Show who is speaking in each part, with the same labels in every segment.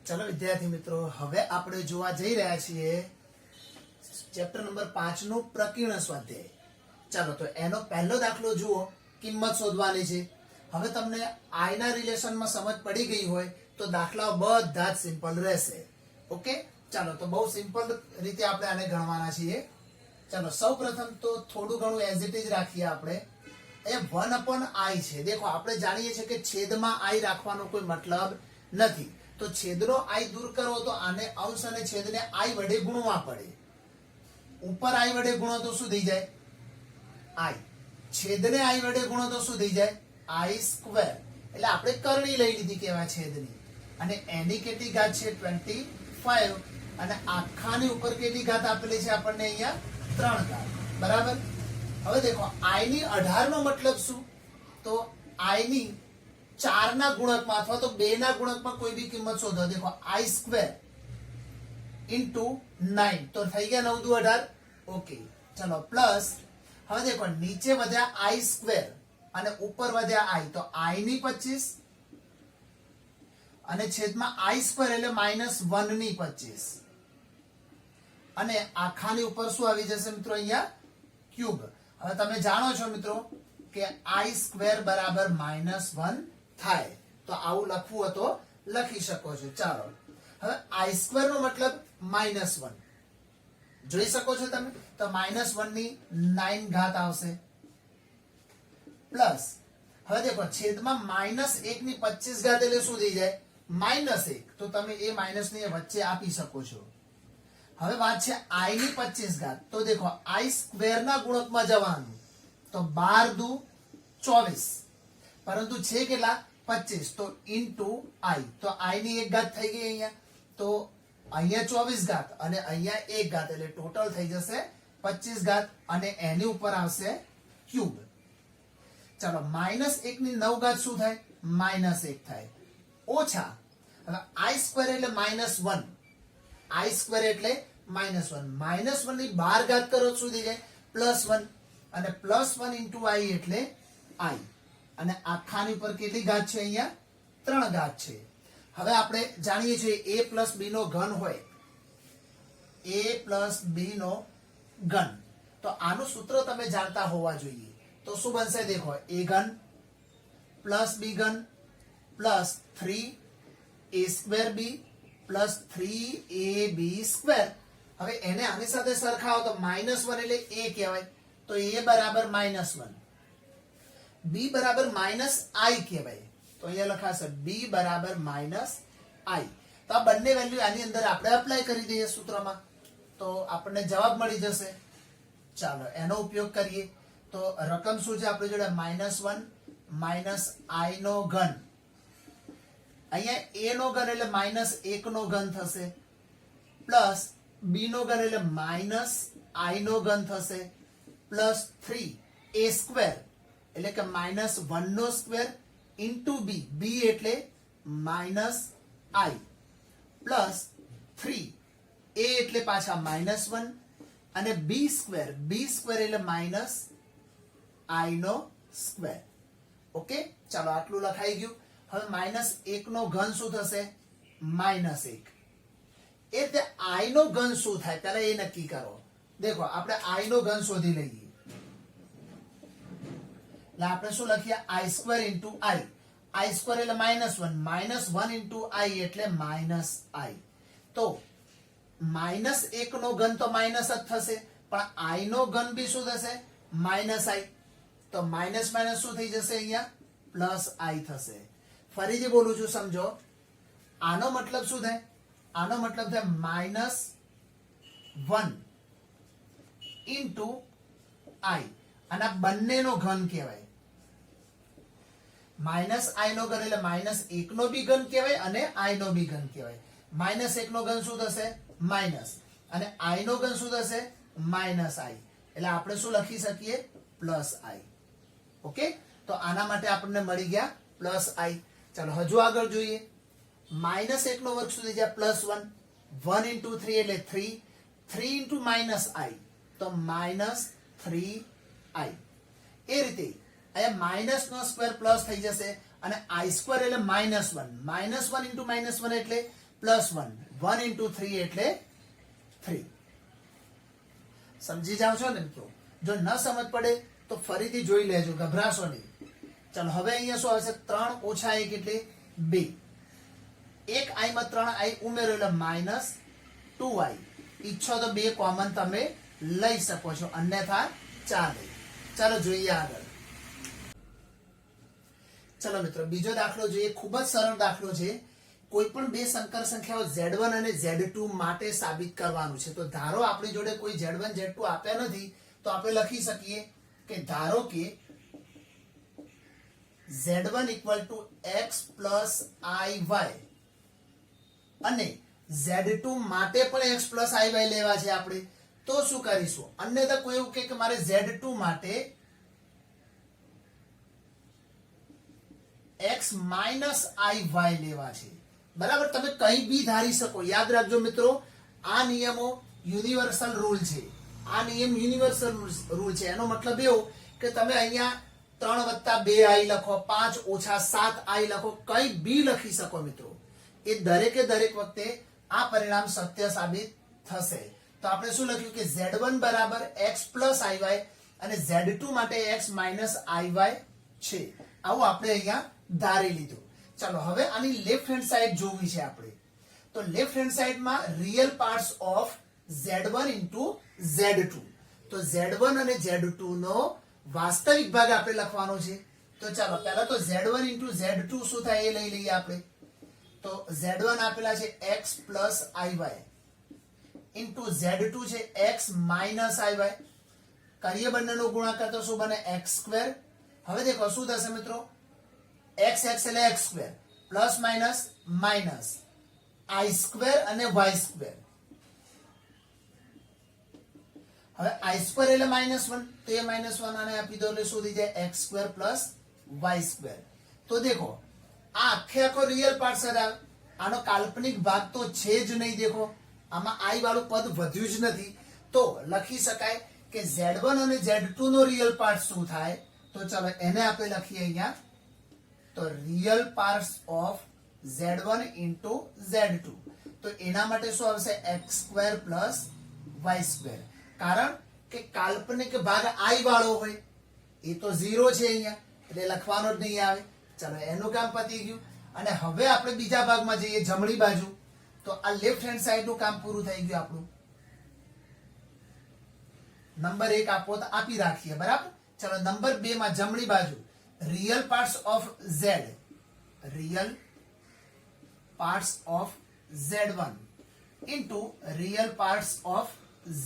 Speaker 1: चलो विद्यार्थी मित्रों, हवे आपणे जोवा जई रह्या छीए चैप्टर नंबर 5 નું પ્રકીર્ણ સ્વાધ્યાય। ચાલો તો એનો પહેલો દાખલો જુઓ, કિંમત શોધવાની છે। હવે તમને આઈ ના રિલેશનમાં સમજ પડી ગઈ હોય તો દાખલાઓ બધા જ સિમ્પલ રહેશે। ઓકે, ચાલો તો બહુ સિમ્પલ રીતે આપણે આને ગણવાના છીએ। ચાલો સૌપ્રથમ તો થોડું ઘણું એઝ ઇટ ઇઝ રાખીએ આપણે। એ 1/i છે। देखो આપણે જાણીએ છીએ કે છેદમાં i રાખવાનો કોઈ મતલબ નથી, તો છેદનો i દૂર કરવો તો આને અંશ અને છેદને i વડે ગુણવા પડે। ઉપર i વડે ગુણો તો શું થઈ જાય? i। છેદને i વડે ગુણો તો શું થઈ જાય? i²। એટલે આપણે કરણી લઈ લીધી કેવા છેદની, અને એની કેટલી ઘાત છે? 25, અને આખાની ઉપર કેટલી ઘાત આપેલી છે આપણને? અહીંયા 3 ઘાત, બરાબર। હવે देखो i ની 18 નો મતલબ શું? તો i ની 4 ના ગુણકમાં અથવા તો 2 ના ગુણકમાં કોઈ બી કિંમત શોધો। देखो i² into 9 તો થઈ ગયા 9 દુ 18। ઓકે, ચલો પ્લસ હવે देखो નીચે વધ્યા i² અને ઉપર વધ્યા i, તો i ની 25 અને છેદમાં i² એટલે -1 ની 25, અને આખાની ઉપર શું આવી જશે મિત્રો? અહીંયા ક્યુબ। હવે તમે જાણો છો મિત્રો કે i² બરાબર -1 થાય, તો આવું લખવું હોય તો લખી શકો છો। ચાલો હવે i² નો મતલબ -1 જોઈ શકો છો તમે, તો -1 ની 9 ઘાત આવશે, પ્લસ હવે देखो છેદમાં -1 ની 25 ઘાત એટલે શું થઈ જાય? -1, તો તમે એ માઇનસ ની વચ્ચે આપી શકો છો। હવે વાત છે i ની 25 ઘાત, તો देखो i² ના ગુણકમાં જવાનું, તો 12 દુ 24, પરંતુ છે કેટલા? 25, તો ઇન્ટુ i, તો i ની 1 ઘાત થઈ ગઈ અહીંયા, તો અહીંયા 24 ઘાત અને અહીંયા 1 ઘાત એટલે ટોટલ થઈ જશે 25 ઘાત, અને એની ઉપર આવશે ક્યુબ। ચાલો -1 ની 9 ઘાત શું થાય? -1 થાય, ઓછા હવે i² એટલે -1, i² એટલે -1, -1 ની 12 ઘાત કરો શું થઈ જાય? +1, અને +1 ઇન્ટુ i એટલે i, અને આખાની ઉપર કેટલી ઘાત છે? અહીંયા 3 ઘાત છે। હવે આપણે જાણીએ છીએ a પ્લસ b નો ઘન હોય, a પ્લસ b નો ઘન, તો આનું સૂત્ર તમે જાણતા હોવા જોઈએ। તો શું બનશે? देखो a ઘન પ્લસ b ઘન પ્લસ 3a²b પ્લસ 3ab²। હવે એને આની સાથે સરખાવો તો -1 એટલે a કહેવાય, તો a બરાબર -1, b બરાબર -i કહેવાય, તો અહીંયા લખાશે b બરાબર -i। તો આ બંને વેલ્યુ આની અંદર આપણે અપ્લાય કરી દઈએ સૂત્રમાં, તો આપણને જવાબ મળી જશે। ચાલો એનો ઉપયોગ કરીએ, તો રકમ શું છે આપણી જોડે? -1 -i નો ઘન, અહીંયા a નો ઘન એટલે -1 નો ઘન થશે, પ્લસ b નો ઘન એટલે -i નો ઘન થશે, પ્લસ 3a² એટલે કે -1 નો સ્ક્વેર ઇન્ટુ b, b એટલે -i, પ્લસ 3a એટલે પાછા -1, અને b² એટલે -i નો સ્ક્વેર। ઓકે, ચાલો આટલું લખાઈ ગયું। હવે -1 નો ઘન શું થશે? -1। એ રીતે i નો ઘન શું થાય પહેલા એ નક્કી કરો। देखो આપણે i નો ઘન શોધી લઈએ, એટલે આપણે શું લખીએ? i² ઇન્ટુ i, i² એટલે -1, -1 ઇન્ટુ i એટલે -i, તો -1 નો ઘન તો માઇનસ જ થશે, પણ i નો ઘન બી શું થશે? -i, તો માઇનસ માઇનસ શું થઈ જશે? અહીંયા +i થશે। ફરીથી બોલું છું, સમજો। આનો મતલબ શું થાય? આનો મતલબ થાય -1 ઇન્ટુ i, અને આ બંનેનો ઘન કહેવાય। -i નો ઘન એટલે -1 નો બી ઘન કહેવાય અને i નો બી ઘન કહેવાય। -1 નો ઘન શું થશે? માઇનસ, અને i નો ઘન શું થશે? -i, એટલે આપણે શું લખી શકીએ? +i। ઓકે, તો આના માટે આપણને મળી ગયા +i। ચાલો હજુ આગળ જોઈએ। -1 નો વર્ગ સુધી જાય +1, 1 ઇન્ટુ 3 એટલે 3, 3 ઇન્ટુ -i તો -3i। એ રીતે અહીંયા -નો સ્ક્વેર પ્લસ થઈ જશે, અને i² એટલે -1, -1 ઇન્ટુ -1 એટલે +1 1 into 3 એટલે 3. સમજી જાવ છો ને મિત્રો? જો ન સમજ પડે તો ફરીથી જોઈ લેજો, ગભરાશો નહીં. ચાલો હવે અહીંયા શું આવશે? 3 ઓછા 1 એટલે 2. એક i માં 3i ઉમેરો એટલે -2i. ઈચ્છો તો 2 કોમન તમે લઈ શકો છો, અન્યથા ચાલે. ચાલો જોઈએ આગળ. ચલો મિત્રો બીજો દાખલો જોઈએ. ખૂબ જ સરળ દાખલો છે. કોઈ પણ બે સંકર સંખ્યાઓ Z1 અને Z2 માટે સાબિત કરવાનું છે. તો ધારો આપણી જોડે કોઈ Z1 Z2 આપ્યા નથી, તો આપણે લખી શકીએ કે ધારો કે Z1 = x + iy અને Z2 માટે પણ x + iy લેવા છે આપણે. તો શું કરીશું? અન્યથા કોઈ એવું કે મારે Z2 માટે x - iy લેવા છે. બરાબર? તમે કંઈ બી ધારી શકો. યાદ રાખજો મિત્રો, આ નિયમો યુનિવર્સલ રૂલ છે. આ નિયમ યુનિવર્સલ રૂલ છે. એનો મતલબ એવો કે તમે અહીંયા 3 + 2i લખો, 5 - 7i લખો, કંઈ બી લખી શકો મિત્રો. એ દરેકે દરેક વખતે આ પરિણામ સત્ય સાબિત થશે. તો આપણે શું લખ્યું કે Z1 = x + iy અને Z2 માટે x - iy છે. આવું આપણે અહીંયા ધારી લીધું. ચાલો હવે આની લેફ્ટ હેન્ડ સાઈડ જોવી છે આપણે. તો લેફ્ટ હેન્ડ સાઈડમાં real parts of Z1 * Z2. તો Z1 અને Z2 નો વાસ્તવિક ભાગ આપણે લખવાનો છે. તો ચાલો પહેલા તો Z1 * Z2 શું થાય એ લઈ લઈએ આપણે. તો Z1 આપેલા છે x + iy into Z2 છે x - iy. કરીએ બંનેનો ગુણાકાર તો શું બને? x². હવે દેખો શું થશે મિત્રો? x એટલે x² plus minus minus i² અને y². હવે i² એટલે -1, તો એ -1 આને આપી દો એટલે શું થઈ જાય? x² + y². તો દેખો આ આખો રિયલ પાર્ટ છે. આનો કાલ્પનિક ભાગ તો છે જ નહીં. દેખો આમાં i વાળું પદ વધ્યું જ નથી. તો લખી શકાય કે Z1 અને Z2 નો રિયલ પાર્ટ શું થાય? તો ચાલો એને આપણે લખીએ અહીંયા. તો real parts of Z1 * Z2. તો એના માટે શું આવશે? x² + y². કારણ કે કાલ્પનિક ભાગ i વાળો હોય, એ તો 0 છે અહીંયા, એટલે લખવાનો જ નહીં આવે. ચાલો એનું કામ પતી ગયું. અને હવે આપણે બીજા ભાગમાં જઈએ, જમણી બાજુ. તો આ લેફ્ટ હેન્ડ સાઈડ નું કામ પૂરું થઈ ગયું આપણું. નંબર 1 આપો તો આપી રાખીએ. બરાબર? ચલો નંબર 2 માં જમણી બાજુ real parts of Z, real parts of Z1 into real parts of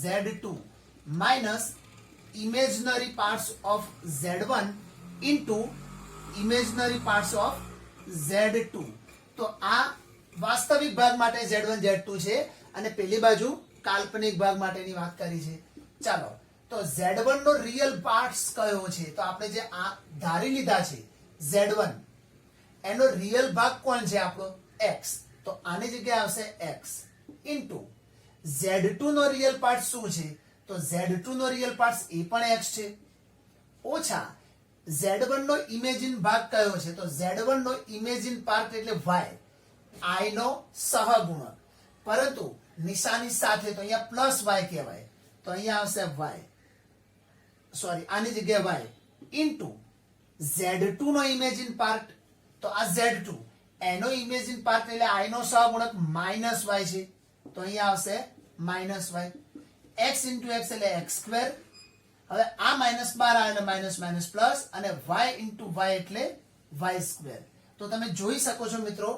Speaker 1: Z2 minus imaginary parts of Z1 into imaginary parts of Z2. તો આ વાસ્તવિક ભાગ માટે Z1 Z2 છે અને પેલી બાજુ કાલ્પનિક ભાગ માટેની વાત કરી છે. ચાલો તો Z1 નો રિયલ પાર્ટ્સ કયો છે? તો આપણે જે આ ધારી લીધા છે Z1, એનો રિયલ ભાગ કોણ છે આપણો? x. તો આની જગ્યાએ આવશે x ઇન્ટુ Z2 નો રિયલ પાર્ટ શું છે? તો Z2 નો રિયલ પાર્ટ એ પણ x છે, ઓછા Z1 નો ઇમેજિન ભાગ કયો છે? તો Z1 નો ઇમેજિન પાર્ટ એટલે y, i નો સહગુણક, પરંતુ નિશાની સાથે, તો અહીંયા +y કહેવાય. તો અહીંયા આવશે y, સોરી આની જગ્યાએ y ઇન્ટુ Z2 નો ઇમેજિન પાર્ટ. તો આ Z2 એનો ઇમેજિન પાર્ટ એટલે i નો સહગુણક -y છે. તો અહીંયા આવશે -y. x into x એટલે x². હવે આ -12 આવે એટલે માઇનસ માઇનસ પ્લસ, અને y into y એટલે y². તો તમે જોઈ શકો છો મિત્રો,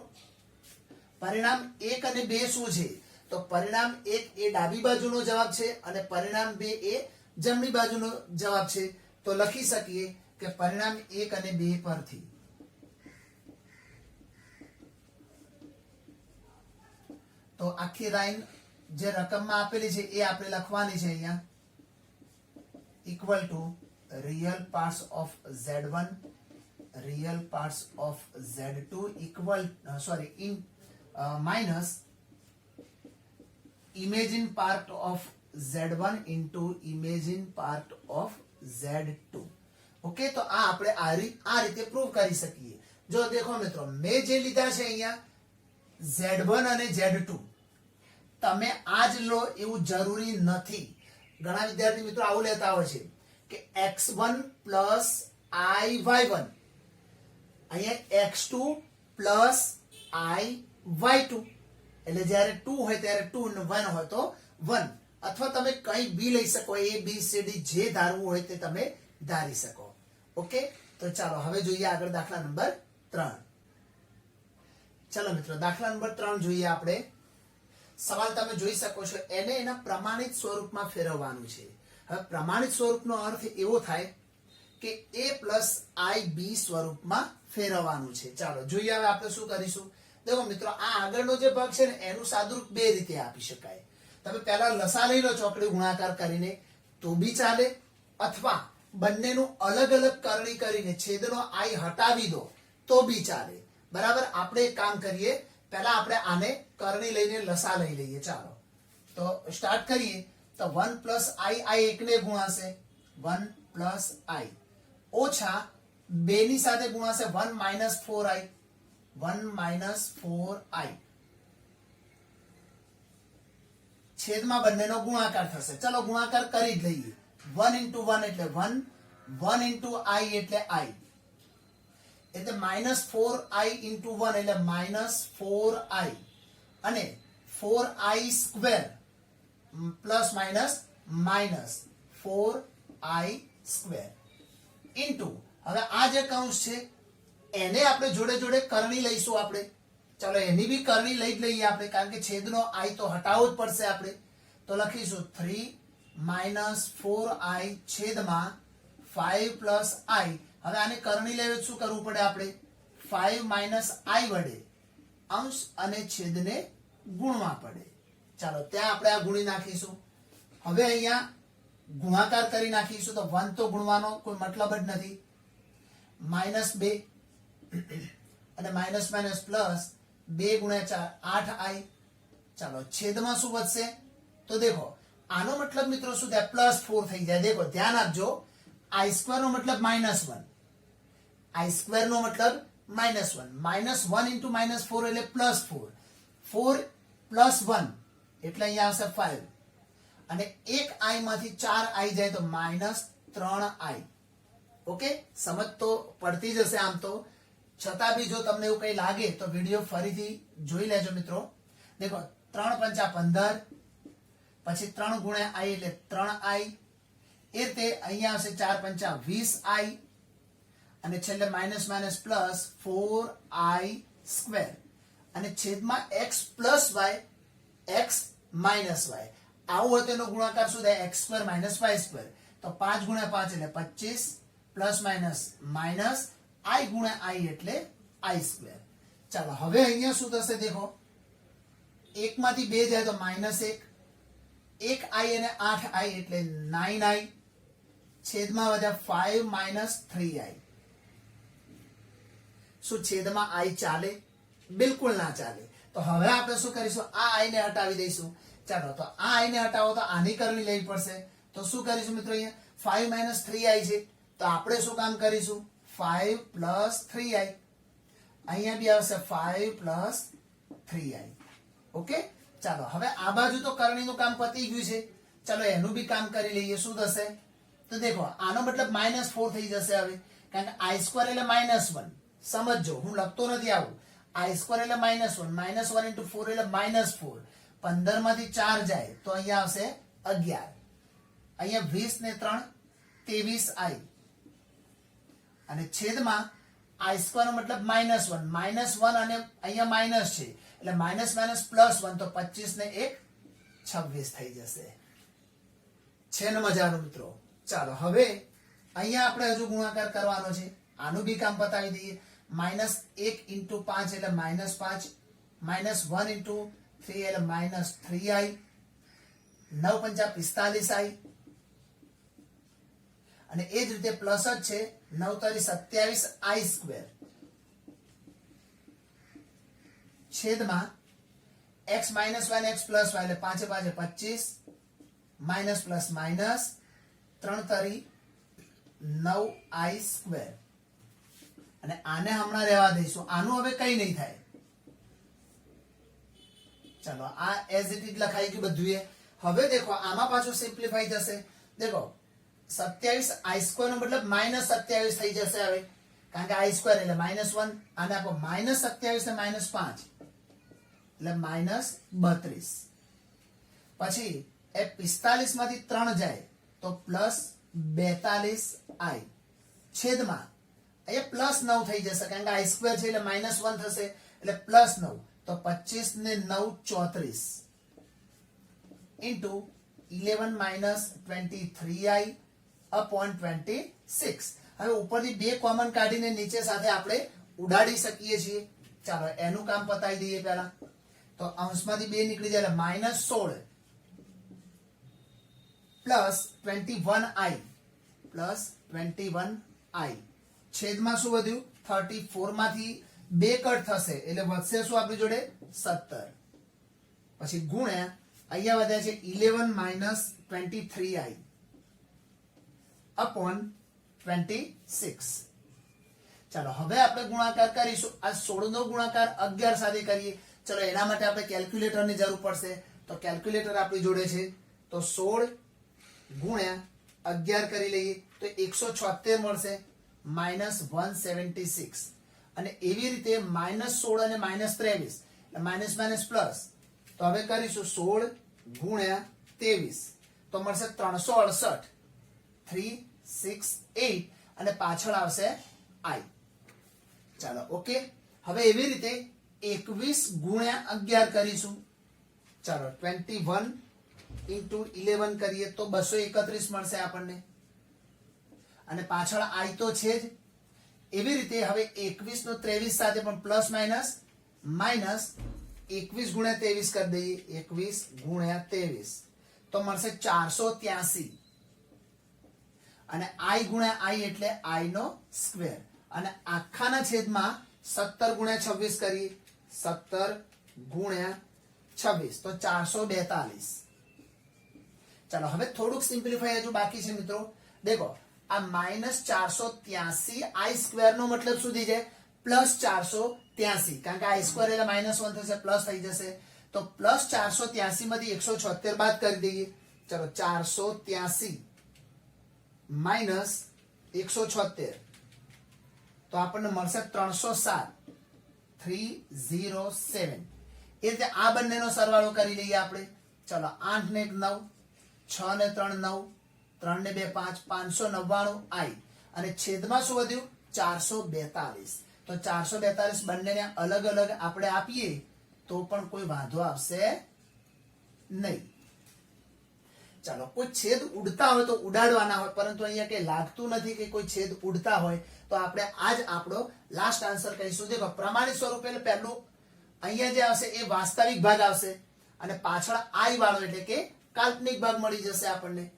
Speaker 1: પરિણામ 1 અને 2 શું છે? તો પરિણામ 1 એ ડાબી બાજુનો જવાબ છે અને પરિણામ 2 એ જમણી બાજુનો જવાબ છે. તો લખી શકીએ કે પરિણામ 1 અને 2 પરથી તો આખી લાઈન જે રકમમાં આપેલી છે એ આપણે લખવાની છે અહીંયા, equal to real parts of Z1 real parts of Z2 equal minus imagine part of Z1 into imagine part of Z2. Okay, તો આ આપણે આ રીતે પ્રૂવ કરી શકીએ. જો દેખો મિત્રો, મેં જે લીધા છે અહીંયા Z1 અને Z2 તમે આ જ લો એવું જરૂરી નથી. ઘણા વિદ્યાર્થી મિત્રો આવું લેતા હોય છે કે x1 પ્લસ iy1, અહીંયા x2 પ્લસ iy2, એટલે જ્યારે 2 હોય ત્યારે 2 અને 1 હોય તો 1, અથવા તમે કઈ બી લઈ શકો, a b c d જે ધારવું હોય તે તમે ધારી શકો. ઓકે, તો ચાલો હવે જોઈએ આગળ દાખલા નંબર 3. ચલો મિત્રો દાખલા નંબર 3 જોઈએ આપણે. સવાલ તમે જોઈ શકો છો, એને એના પ્રમાણિત સ્વરૂપમાં ફેરવવાનું છે. હવે પ્રમાણિત સ્વરૂપનો અર્થ એવો થાય કે a પ્લસ ib સ્વરૂપમાં ફેરવવાનું છે. ચાલો જોઈએ હવે આપણે શું કરીશું. દેખો મિત્રો, આ આગળનો જે ભાગ છે ને એનું સાદુરૂપ બે રીતે આપી શકાય. તમે પહેલા લસા લઈ લો ચોકડી ગુણાકાર કરીને તો બી ચાલે, અથવા બંનેનું અલગ અલગ કરણી કરીને છેદનો i હટાવી દો તો બી ચાલે. બરાબર, આપણે એક કામ કરીએ, પહેલા આપણે આને કરણી લઈને લસા લઈ લઈએ. ચાલો તો સ્ટાર્ટ કરીએ. તો 1 પ્લસ i, આ એકને ગુણાશે 1 પ્લસ i, ઓછા 2 ની સાથે ગુણાશે 1 માઇનસ 4i, 1 માઇનસ 4i, છેદમાં બંનેનો ગુણાકાર થશે. ચલો ગુણાકાર કરી જ લઈએ. 1 into 1 એટલે 1, 1 into i એટલે i, એટલે માઇનસ 4i into 1 એટલે માઇનસ 4i, અને 4i square plus minus minus 4i square into, હવે આ જે કૌંસ છે એને આપણે જોડે જોડે કરણી લઈશું આપણે. ચાલો એની બી કરણી લઈ જ લઈએ આપણે, કારણ કે છેદનો i તો હટાવવો જ પડશે આપણે. તો લખીશું 3 માઇનસ 4i છેદમાં 5 પ્લસ i. હવે આને કરણી લેવે શું કરવું પડે આપણે? 5 માઇનસ i વડે અંશ અને છેદને ગુણવા પડે. ચાલો ત્યાં આપણે આ ગુણી નાખીશું. હવે અહીંયા ગુણાકાર કરી નાખીશું તો 1 તો ગુણવાનો કોઈ મતલબ જ નથી. -2 અને માઇનસ માઇનસ પ્લસ 2 ગુણ્યા 4 8i. ચાલો છેદમાં શું વધશે? તો દેખો આનો મતલબ મિત્રો શું થાય? +4 થઈ જાય. દેખો ધ્યાન આપજો, i સ્ક્વેર નો મતલબ -1, i સ્ક્વેર નો મતલબ -1, -1 into -4 એટલે +4, 4 પ્લસ 1 એટલે અહીંયા આવશે 5, અને એક i માંથી 4i જાય તો -3i. ઓકે, સમજ તો પડતી જશે આમ તો, છતાં બી જો તમને એવું કઈ લાગે તો વિડીયો ફરીથી જોઈ લેજો મિત્રો. દેખો 3 પંચા 15, પછી 3 ગુણ્યા i એટલે 3i, એ રીતે અહીંયા આવશે 4 પંચા 20i, અને છેલ્લે minus minus plus 4i square, અને છેદમાં x plus y, x minus y. આવું હોય તો એનો ગુણાકાર શું થાય? x square minus y square. તો 5 ગુણ્યા 5 એટલે 25, પ્લસ માઇનસ માઇનસ i ગુણ્યા i એટલે i સ્ક્વેર. ચાલો હવે અહીંયા શું થશે? દેખો 1 માંથી 2 જાય તો -1, 1i અને 8i એટલે 9i, છેદમાં વધ્યા 5 માઇનસ 3i. શું છેદમાં i ચાલે? બિલકુલ ના ચાલે. તો હવે આપણે શું કરીશું? આ i ને હટાવી દઈશું. ચાલો તો આ i ને હટાવો તો આની કરણી લેવી પડશે. તો શું કરીશું મિત્રો? અહીંયા 5 માઇનસ 3i છે, તો આપણે શું કામ કરીશું? 5 પ્લસ 3i. અહીંયા બી આવશે 5 પ્લસ 3i. ઓકે, ચાલો હવે આ બાજુ તો કરણીનું કામ પતી ગયું છે. ચાલો એનું બી કામ કરી લઈએ. શું થશે? તો દેખો આનો મતલબ -4 થઈ જશે હવે, કારણ કે i સ્ક્વેર એટલે -1. સમજો, હું લખતો નથી આવું. i સ્ક્વેર એટલે -1, -1 into 4 એટલે -4. 15 માંથી 4 જાય તો અહીંયા આવશે 11. અહીંયા 20 ને 3 23i, અને છેદમાં i સ્ક્વેર નો મતલબ -1, અને અહીંયા માઇનસ છે એટલે માઇનસ માઇનસ +1, તો 25 ને 1 26 થઈ જશે. છે ને મજાનું મિત્રો? ચાલો હવે અહીંયા આપણે હજુ ગુણાકાર કરવાનો છે. આનું બી કામ બતાવી દઈએ. -1 into 5 એટલે -5, -1 into 3 એટલે -3i, 9 પંચા 45i, અને એ જ રીતે પ્લસ જ છે, 9 તારી 27i સ્ક્વેર, છેદમાં x માઇનસ y ને x પ્લસ y એટલે 5 5 25, માઇનસ પ્લસ માઇનસ 3 તારી 9i સ્ક્વેર. અને આને હમણાં રહેવા દઈશું, આનું હવે કઈ નહીં થાય. चलो आ एज इट इज लखाई गયું બધું એ હવે देखो આમાં પાછું સિમ્પ્લિફાઈ જશે देखो 27 i સ્ક્વેર નો મતલબ -27 થઈ જશે હવે કારણ કે i સ્ક્વેર એટલે -1 અને આપો -27 ને -5 એટલે -32 પછી એ 45 માંથી 3 જાય તો +42i છેદમાં અહીંયા +9 થઈ જશે કારણ કે i સ્ક્વેર છે એટલે -1 થશે એટલે +9 तो 25 ने 9 34 इंटू 11 माइनस 23i अपॉन 26 હવે ઉપરથી બે કોમન કાઢીને નીચે સાથે આપણે ઉડાડી શકીએ છીએ ચાલો એનું કામ પતાવી દઈએ પહેલા તો અંશમાંથી બે નીકળી જાય એટલે -16 પ્લસ 21i છેદમાં શું વધ્યું 34 માંથી બે કટ થશે એટલે વધશે શું આપણી જોડે 17 પછી ગુણ્યા અહીંયા વધ્યા છે 11 માઇનસ 23i अपॉन 26 ચાલો હવે આપણે ગુણાકાર કરીશું આ 16 નો ગુણાકાર 11 સાથે કરીએ ચલો એના માટે આપણે કેલ્ક્યુલેટર ની જરૂર પડશે તો કેલ્ક્યુલેટર આપણી જોડે છે તો 16 ગુણ્યા 11 કરી લઈએ તો 176 મળશે -176 અને એવી રીતે -16 અને -23 એટલે માઇનસ માઇનસ પ્લસ તો હવે કરીશું 16 ગુણ્યા 23 તો મળશે 368 368 અને પાછળ આવશે i ચાલો ઓકે હવે એવી રીતે 21 ગુણ્યા 11 કરીશું ચાલો 21 into 11 કરીએ તો 231 મળશે આપણને અને પાછળ i તો છે જ એવી રીતે હવે 21 નો 23 સાથે પણ પ્લસ માઇનસ માઇનસ 21 ગુણ્યા 23 કરી દઈએ 21 ગુણ્યા 23 તો મળશે 483 અને i ગુણ્યા i એટલે i નો સ્ક્વેર અને આખાના છેદમાં 17 ગુણ્યા 26 કરીએ 17 ગુણ્યા 26 તો 442 ચાલો હવે થોડુંક સિમ્પ્લિફાઈ હજુ બાકી છે મિત્રો देखो आ -483 i સ્ક્વેર નો મતલબ શું થઈ જાય +483 કારણ કે i સ્ક્વેર એટલે -1 થશે પ્લસ થઈ જશે તો +483 માંથી 176 બાદ કરી દઈએ ચલો 483 -176 તો આપણને મળશે 307 307 એ રીતે આ બંનેનો સરવાળો કરી લઈએ આપણે ચલો 8 ને 1 9 6 ને 3 9 3 ને 2 5 599 i અને છેદમાં શું વધ્યું 442 તો 442 બંનેને અલગ અલગ આપણે આપીએ તો પણ કોઈ વાંધો આવશે નહીં ચાલો કોઈ છેદ ઉડતા હોય તો ઉડાડવાના હોય પરંતુ અહીંયા કઈ લાગતું નથી કે કોઈ છેદ ઉડતા હોય તો આપણે આજ આપણો લાસ્ટ આન્સર કહીશું દેખો પ્રમાણિત સ્વરૂપે પહેલું અહીંયા જે આવશે એ વાસ્તવિક ભાગ આવશે અને પાછળ i વાળો એટલે કે કાલ્પનિક ભાગ મળી જશે આપણને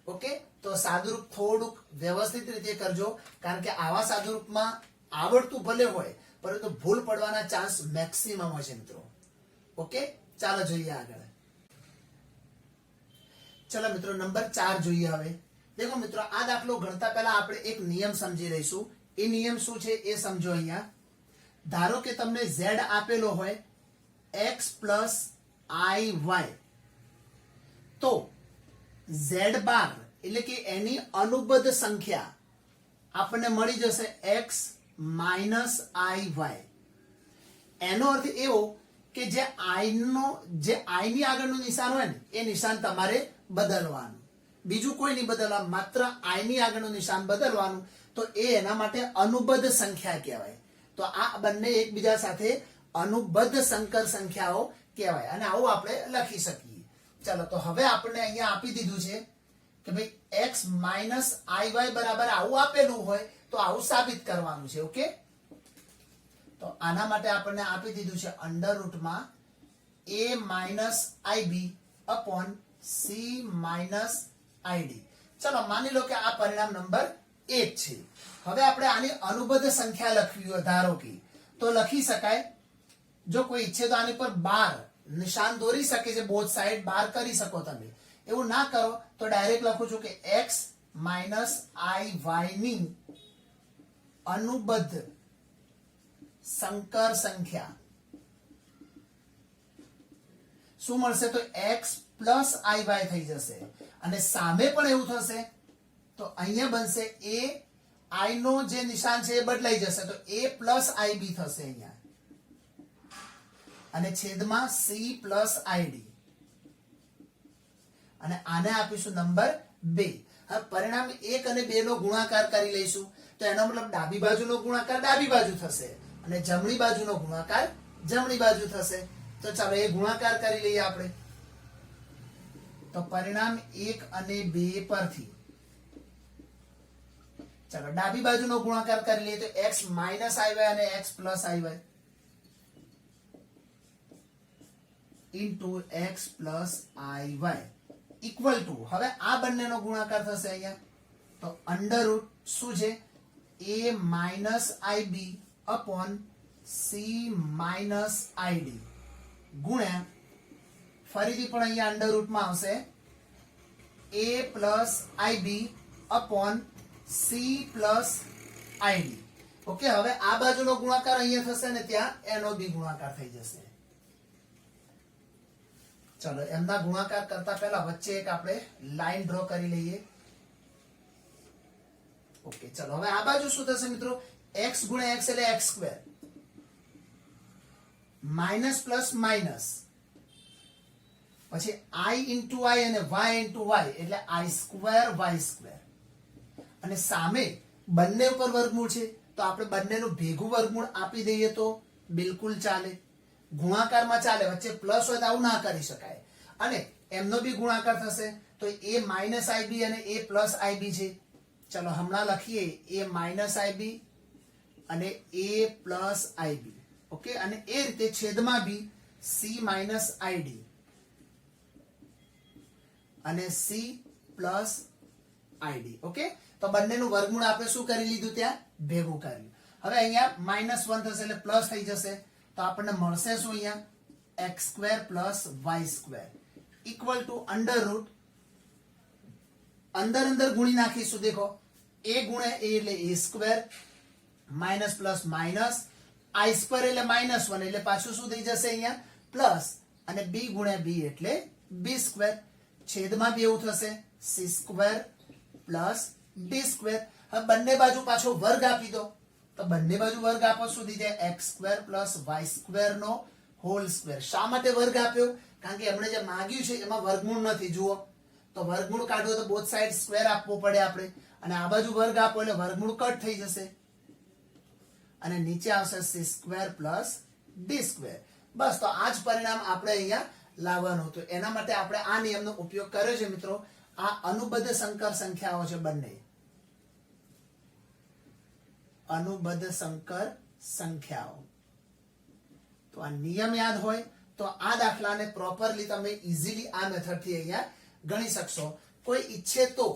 Speaker 1: ઓકે તો સાદુરૂપ થોડુંક વ્યવસ્થિત રીતે કરજો કારણ કે આવા સાદુરૂપમાં આવડતું ભલે હોય પરંતુ ભૂલ પડવાના ચાન્સ મેક્સિમમ હોય છે મિત્રો ઓકે ચાલો જોઈએ આગળ ચલો મિત્રો નંબર 4 જોઈએ હવે देखो મિત્રો આ દાખલો ગણતા પહેલા આપણે એક નિયમ સમજી લઈશું એ નિયમ શું છે એ સમજો અહીંયા ધારો કે તમને z આપેલો હોય x + iy તો z બાર એટલે કે એની અનુબદ્ધ સંખ્યા આપણને મળી જશે x - iy એનો અર્થ એવો કે જે i ની આગળનું નિશાન હોય ને એ નિશાન તમારે બદલવાનું બીજું કોઈ નહીં બદલવાનું માત્ર i ની આગળનું નિશાન બદલવાનું તો એ એના માટે અનુબદ્ધ સંખ્યા કહેવાય તો આ બંને એકબીજા સાથે અનુબદ્ધ સંકર સંખ્યાઓ કહેવાય અને આવું આપણે લખી શકીએ ચાલો તો હવે આપણે અહીંયા આપી દીધું છે કે ભાઈ x - iy બરાબર આવું આપેલું હોય તો આવું સાબિત કરવાનું છે ઓકે તો આના માટે આપણને આપી દીધું છે અંડરરૂટમાં a - ib upon c - id ચલો માની લો કે આ પરિણામ નંબર 1 છે હવે આપણે આની અનુબદ્ધ સંખ્યા લખવી હોય ધારો કે તો લખી શકાય જો કોઈ ઈચ્છે તો આની પર 12 નિશાન દોરી શકે છે બોથ સાઈડ 12 કરી શકો તમે એવું ના કરો તો ડાયરેક્ટ લખું છું કે x - iy ની અનુબદ્ધ સંકર સંખ્યા શું મળશે તો x પ્લસ iy થઈ જશે અને સામે પણ એવું થશે તો અહીંયા બનશે a i નો જે નિશાન છે એ બદલાઈ જશે તો a પ્લસ ib થશે અહીંયા અને છેદમાં c પ્લસ id અને આને આપીશું નંબર 2. હવે પરિણામ 1 અને 2 નો ગુણાકાર કરી લઈશું તો એનો મતલબ ડાબી બાજુનો ગુણાકાર ડાબી બાજુ થશે અને જમણી બાજુનો ગુણાકાર જમણી બાજુ થશે. તો ચાલો એ ગુણાકાર કરી લઈએ આપણે. તો પરિણામ 1 અને 2 પરથી ચાલો ડાબી બાજુનો ગુણાકાર કરી લઈએ તો x માઇનસ iy અને x plus iy into x plus iy equal to હવે આ બંનેનો ગુણાકાર થશે અહીંયા તો અંડર રૂટ શું છે a minus ib upon c minus id ગુણ્યા ફરીથી પણ અહીંયા અંડર રૂટમાં આવશે a plus ib upon c plus id. Okay, હવે આ બાજુનો ગુણાકાર અહીંયા થશે ને ત્યાં એનો બી ગુણાકાર થઈ જશે. ચલો એમના ગુણાકાર કરતા પહેલા વચ્ચે એક આપણે લાઈન ડ્રો કરી લઈએ. ઓકે, ચલો હવે આ બાજુ શું થશે મિત્રો x ગુણ્યા x એટલે x square minus plus minus પછી i ઇન્ટુ i અને y ઇન્ટુ y એટલે i સ્ક્વેર y સ્ક્વેર અને સામે બંને ઉપર વર્ગમૂળ છે તો આપણે બંનેનું ભેગું વર્ગમૂળ આપી દઈએ તો બિલકુલ ચાલે. ગુણાકારમાં ચાલે, વચ્ચે પ્લસ હોય તો આવું ના કરી શકાય. અને એમનો બી ગુણાકાર થશે તો a માઇનસ ib અને a પ્લસ ib છે. ચલો હમણાં લખીએ a માઇનસ ib અને a પ્લસ ib. ઓકે, અને એ રીતે છેદમાં બી c માઇનસ id અને c પ્લસ id. ઓકે, તો બંનેનું વર્ગમૂળ આપણે શું કરી લીધું ત્યાં ભેગું કર્યું. હવે અહીંયા -1 થશે એટલે પ્લસ થઈ જશે તો આપણને મળશે શું અહીંયા x square plus y square equal to under route અંદર અંદર ગુણી નાખીશું. દેખો a ગુણ્યા a એટલે a square minus plus minus i square એટલે -1 એટલે પાછું શું થઈ જશે અહીંયા પ્લસ અને b ગુણ્યા b એટલે b સ્ક્વેર છેદમાં બી એવું થશે c square plus d square. હવે બંને બાજુ પાછો વર્ગ આપી દો તો બંને બાજુ વર્ગ આપો સુધી જાય x square plus y square નો હોલ સ્ક્વેર. શા માટે વર્ગ આપ્યો? કારણ કે એમણે જે માંગ્યું છે એમાં વર્ગમૂળ નથી. જુઓ તો વર્ગમૂળ કાઢવો તો બોથ સાઈડ સ્ક્વેર આપવો પડે આપણે અને આ બાજુ વર્ગ આપો એટલે વર્ગમૂળ કટ થઈ જશે અને નીચે આવશે c square plus d square. બસ, તો આ જ પરિણામ આપણે અહીંયા લાવવાનું હતું. એના માટે આપણે આ નિયમનો ઉપયોગ કર્યો છે મિત્રો. આ અનુબદ્ધ સંકર સંખ્યાઓ છે બંને અનુબદ્ધ સંકર સંખ્યાઓ. તો આ નિયમ યાદ હોય તો આ દાખલાને પ્રોપરલી તમે ઈઝીલી આ મેથડથી અહીંયા ગણી શકશો. કોઈ ઈચ્છે તો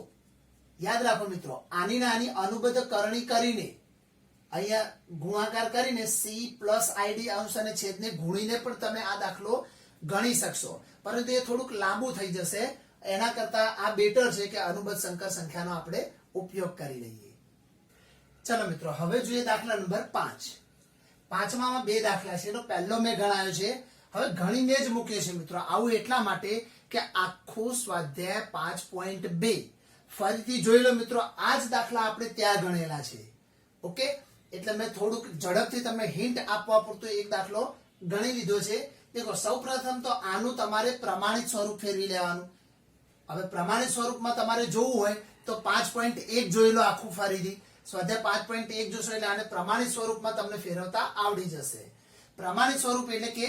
Speaker 1: યાદ રાખો મિત્રો, આની નાની અનુબદ્ધ કરણી કરીને અહીંયા ગુણાકાર કરીને c પ્લસ id અંશ અને છેદને ગુણીને પણ તમે આ દાખલો ગણી શકશો, પરંતુ એ થોડુંક લાંબુ થઈ જશે. એના કરતા આ બેટર છે કે અનુબદ્ધ સંકર સંખ્યાનો આપણે ઉપયોગ કરી લઈએ. ચલો મિત્રો, હવે જોઈએ દાખલા નંબર 5. પાંચમામાં બે દાખલા છે. એનો પહેલો મેં ગણાયો છે, હવે ગણીને જ મૂક્યો છે મિત્રો. આવું એટલા માટે કે આખું સ્વાધ્યાય 5.2 ફરીથી જોઈ લો મિત્રો. આ જ દાખલા આપણે ત્યાં ગણેલા છે. ઓકે, એટલે મેં થોડુંક ઝડપથી તમને હિન્ટ આપવા પૂરતો એક દાખલો ગણી લીધો છે. દેખો, સૌપ્રથમ તો આનું તમારે પ્રમાણિત સ્વરૂપ ફેરવી લેવાનું. હવે પ્રમાણિત સ્વરૂપમાં તમારે જોવું હોય તો 5.1 જોઈ લો આખું ફરીથી. સ્વાધ્યાય 5.1 જોશો એટલે આને પ્રમાણિત સ્વરૂપમાં તમને ફેરવતા આવડી જશે. પ્રમાણિત સ્વરૂપ એટલે કે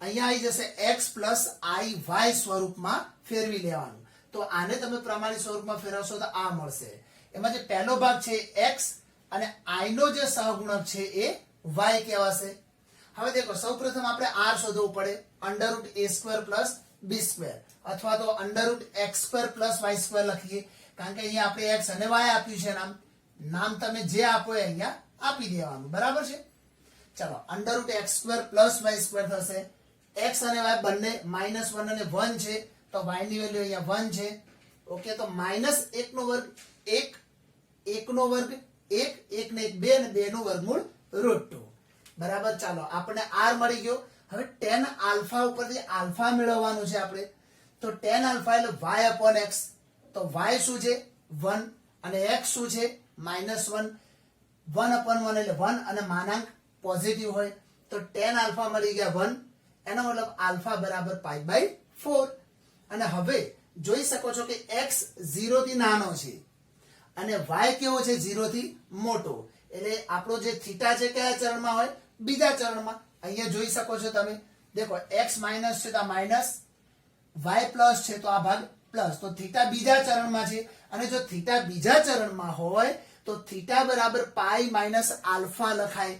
Speaker 1: અહીંયા આવી જશે x પ્લસ iy સ્વરૂપમાં ફેરવી લેવાનું. તો આને તમે પ્રમાણિત સ્વરૂપમાં ફેરવશો તો આ મળશે. એમાં જે પહેલો ભાગ છે x અને i નો જે સહગુણક છે એ y કહેવાશે. હવે દેખો, સૌપ્રથમ આપણે r શોધવું પડે. Under route a square plus b square અથવા તો under route x square plus y square લખીએ, કારણ કે અહીંયા આપણે x અને y આપ્યું છે. નામ તમે જે આપો એ અહીંયા આપી દેવાનું, બરાબર છે. ચલો, under route x square plus y square થશે. x અને y બંને -1 અને 1 છે તો y ની વેલ્યુ અહીંયા 1 છે. ઓકે, તો -1 નો વર્ગ 1, 1 નો વર્ગ 1, 1 ને 1 2 અને 2 નું વર્ગમૂળ √2. બરાબર. ચાલો, આપણે r મળી ગયો. હવે tan આલ્ફા ઉપરથી આલ્ફા મેળવવાનું છે આપણે, તો tan આલ્ફા એટલે y upon x, તો y શું છે 1 અને x શું છે -1, 1 upon 1 એટલે 1 અને માનાંક પોઝિટિવ હોય, તો tan આલ્ફા મળી ગયા 1, એનો મતલબ આલ્ફા બરાબર π/4. અને હવે જોઈ શકો છો કે x 0 થી નાનો છે અને y કેવો છે 0 થી મોટો, એટલે આપણો જે થીટા છે કયા ચરણમાં હોય, બીજા ચરણમાં. અહીંયા જોઈ શકો છો તમે, દેખો x માઇનસ છે તો આ માઇનસ, y પ્લસ છે તો આ ભાગ પ્લસ, તો થીટા બીજા ચરણમાં છે. અને જો થીટા બીજા ચરણમાં હોય તો થીટા બરાબર પાઈ માઇનસ આલ્ફા લખાય.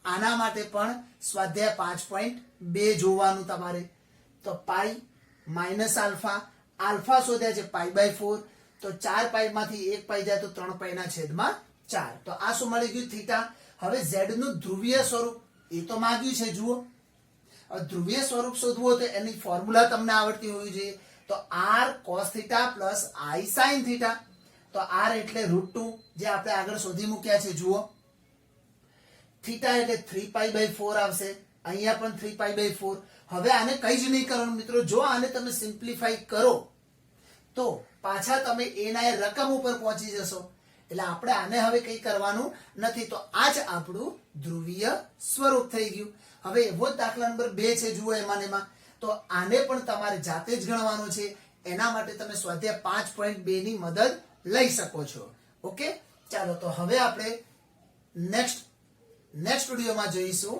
Speaker 1: આના માટે પણ સ્વાધ્યાય 5.2 જોવાનું તમારે. તો પાઈ માઇનસ આલ્ફા, આલ્ફા શોધ્યા છે π/4, તો 4 પાઈ માંથી 1 પાઈ જાય તો 3 પાઈ ના છેદમાં 4. તો આ શું મળી ગયું થીટા. હવે z નું ધ્રુવીય સ્વરૂપ એ તો માંગ્યું છે. જુઓ, ધ્રુવીય સ્વરૂપ શોધવું તો એની ફોર્મ્યુલા તમને આવડતી હોવી જોઈએ. તો r cos theta plus i sin theta, તો r એટલે √2 જે આપણે આગળ શોધી મૂક્યા છે. જુઓ, થીટા એટલે 3π/4 આવશે, અહીંયા પણ 3π/4. હવે આને કઈ જ નહીં કરવાનું મિત્રો, જો આને તમે સિમ્પ્લિફાઈ કરો તો પાછા તમે એના રકમ ઉપર પહોંચી જશો. એટલે આપણે આને હવે કઈ કરવાનું નથી. તો આ જ આપણું ધ્રુવીય સ્વરૂપ થઈ ગયું. હવે એવો જ દાખલા નંબર 2 છે. જુઓ, એમાં તો આને પણ તમારે જાતે જ ગણવાનું છે. એના માટે તમે સ્વાધ્યાય 5.2 ની મદદ લઈ શકો છો. ઓકે, ચાલો તો હવે આપણે નેક્સ્ટ વિડીયોમાં જોઈશું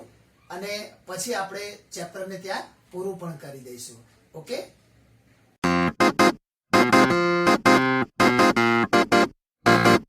Speaker 1: અને પછી આપણે ચેપ્ટરને ત્યાં પૂરું પણ કરી દઈશું. ઓકે.